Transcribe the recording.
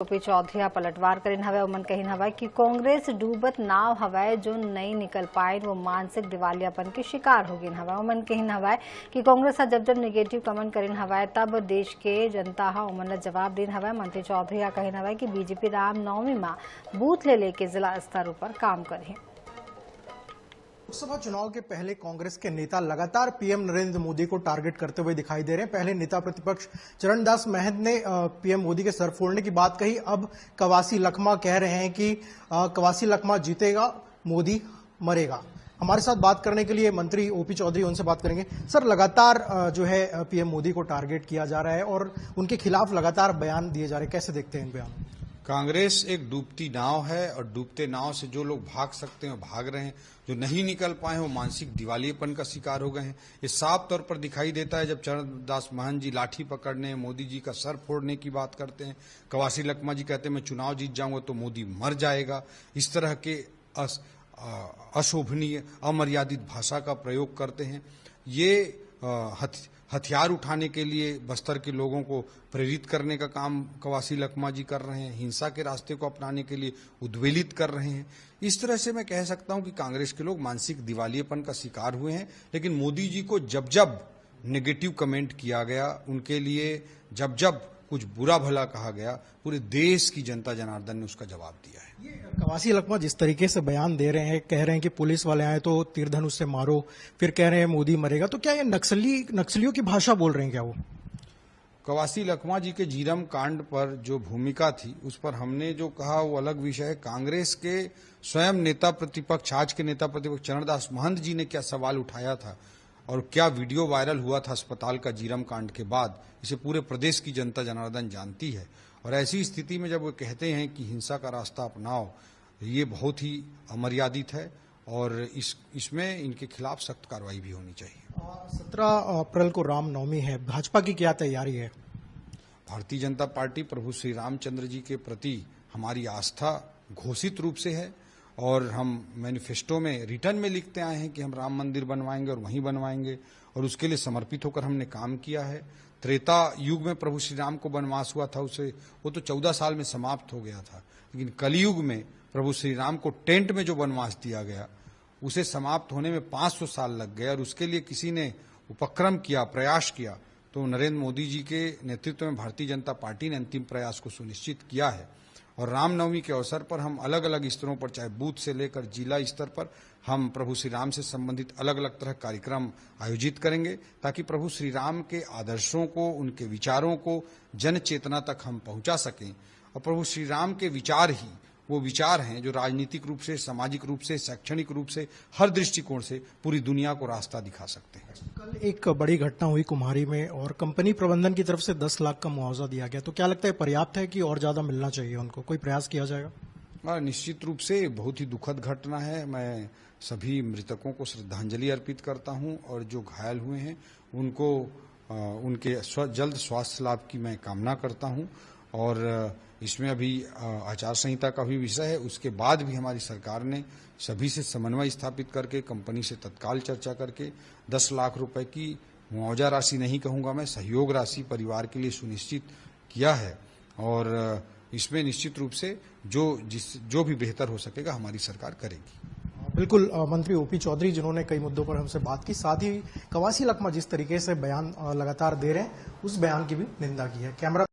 OP Chaudhary पलटवार करीन हवा उमन कहीन हवा कि कांग्रेस डूबत नाव हवाए जो नहीं निकल पाए वो मानसिक दिवालियापन के शिकार हो गई हवा। उमन कहीन हवा कि कांग्रेस जब जब निगेटिव कमेंट करीन हवा तब देश के जनता उमन जवाब दीन हवा। मंत्री चौधरी कहीन हवा कि बीजेपी रामनवमी में बूथ ले लेके जिला स्तर पर काम करें। लोकसभा चुनाव के पहले कांग्रेस के नेता लगातार पीएम नरेंद्र मोदी को टारगेट करते हुए दिखाई दे रहे हैं। पहले नेता प्रतिपक्ष चरणदास महंत ने पीएम मोदी के सर फोड़ने की बात कही। अब कवासी लखमा कह रहे हैं कि कवासी लखमा जीतेगा, मोदी मरेगा। हमारे साथ बात करने के लिए मंत्री ओपी चौधरी, उनसे बात करेंगे। सर, लगातार जो है पीएम मोदी को टारगेट किया जा रहा है और उनके खिलाफ लगातार बयान दिए जा रहे हैं, कैसे देखते हैं इन बयानों? कांग्रेस एक डूबती नाव है और डूबते नाव से जो लोग भाग सकते हैं भाग रहे हैं, जो नहीं निकल पाए वो मानसिक दिवालियेपन का शिकार हो गए हैं। ये साफ तौर पर दिखाई देता है जब चरणदास महंत जी लाठी पकड़ने, मोदी जी का सर फोड़ने की बात करते हैं। कवासी लखमा जी कहते हैं मैं चुनाव जीत जाऊंगा तो मोदी मर जाएगा। इस तरह के अशोभनीय अमर्यादित भाषा का प्रयोग करते हैं। ये हथियार उठाने के लिए बस्तर के लोगों को प्रेरित करने का काम कवासी लखमा जी कर रहे हैं। हिंसा के रास्ते को अपनाने के लिए उद्वेलित कर रहे हैं। इस तरह से मैं कह सकता हूं कि कांग्रेस के लोग मानसिक दिवालियेपन का शिकार हुए हैं। लेकिन मोदी जी को जब जब नेगेटिव कमेंट किया गया, उनके लिए जब जब कुछ बुरा भला कहा गया, पूरे देश की जनता जनार्दन ने उसका जवाब दिया है। ये कवासी लखमा जिस तरीके से बयान दे रहे हैं, कह रहे हैं कि पुलिस वाले आए तो तीर धनुष से मारो, फिर कह रहे हैं मोदी मरेगा, तो क्या ये नक्सलियों की भाषा बोल रहे हैं क्या वो? कवासी लखमा जी के जीरम कांड पर जो भूमिका थी उस पर हमने जो कहा वो अलग विषय है। कांग्रेस के स्वयं नेता प्रतिपक्ष, आज के नेता प्रतिपक्ष चरणदास महंत जी ने क्या सवाल उठाया था और क्या वीडियो वायरल हुआ था अस्पताल का जीरम कांड के बाद, इसे पूरे प्रदेश की जनता जनार्दन जानती है। और ऐसी स्थिति में जब वो कहते हैं कि हिंसा का रास्ता अपनाओ, ये बहुत ही अमर्यादित है और इसमें इनके खिलाफ सख्त कार्रवाई भी होनी चाहिए। 17 अप्रैल को रामनवमी है, भाजपा की क्या तैयारी है? भारतीय जनता पार्टी प्रभु श्री रामचंद्र जी के प्रति हमारी आस्था घोषित रूप से है और हम मैनिफेस्टो में रिटर्न में लिखते आए हैं कि हम राम मंदिर बनवाएंगे और वहीं बनवाएंगे और उसके लिए समर्पित होकर हमने काम किया है। त्रेता युग में प्रभु श्री राम को वनवास हुआ था, उसे वो तो 14 साल में समाप्त हो गया था। लेकिन कलयुग में प्रभु श्री राम को टेंट में जो वनवास दिया गया उसे समाप्त होने में 500 साल लग गए और उसके लिए किसी ने उपक्रम किया, प्रयास किया, तो नरेंद्र मोदी जी के नेतृत्व में भारतीय जनता पार्टी ने अंतिम प्रयास को सुनिश्चित किया है। और रामनवमी के अवसर पर हम अलग अलग स्तरों पर, चाहे बूथ से लेकर जिला स्तर पर, हम प्रभु श्री राम से संबंधित अलग अलग तरह कार्यक्रम आयोजित करेंगे ताकि प्रभु श्री राम के आदर्शों को, उनके विचारों को जन चेतना तक हम पहुंचा सकें। और प्रभु श्री राम के विचार ही वो विचार हैं जो राजनीतिक रूप से, सामाजिक रूप से, शैक्षणिक रूप से, हर दृष्टिकोण से पूरी दुनिया को रास्ता दिखा सकते हैं। कल एक बड़ी घटना हुई कुम्हारी में और कंपनी प्रबंधन की तरफ से 10 लाख का मुआवजा दिया गया, तो क्या लगता है पर्याप्त है कि और ज्यादा मिलना चाहिए उनको? कोई प्रयास किया जाएगा? निश्चित रूप से बहुत ही दुखद घटना है। मैं सभी मृतकों को श्रद्धांजलि अर्पित करता हूं और जो घायल हुए हैं उनको उनके जल्द स्वास्थ्य लाभ की मैं कामना करता हूं। और इसमें अभी आचार संहिता का भी विषय है, उसके बाद भी हमारी सरकार ने सभी से समन्वय स्थापित करके, कंपनी से तत्काल चर्चा करके 10 लाख रुपए की मुआवजा राशि नहीं कहूंगा मैं, सहयोग राशि परिवार के लिए सुनिश्चित किया है। और इसमें निश्चित रूप से जो भी बेहतर हो सकेगा हमारी सरकार करेगी। बिल्कुल, मंत्री ओपी चौधरी जिन्होंने कई मुद्दों पर हमसे बात की, साथ ही कवासी लखमा जिस तरीके से बयान लगातार दे रहे हैं उस बयान की भी निंदा की है। कैमरा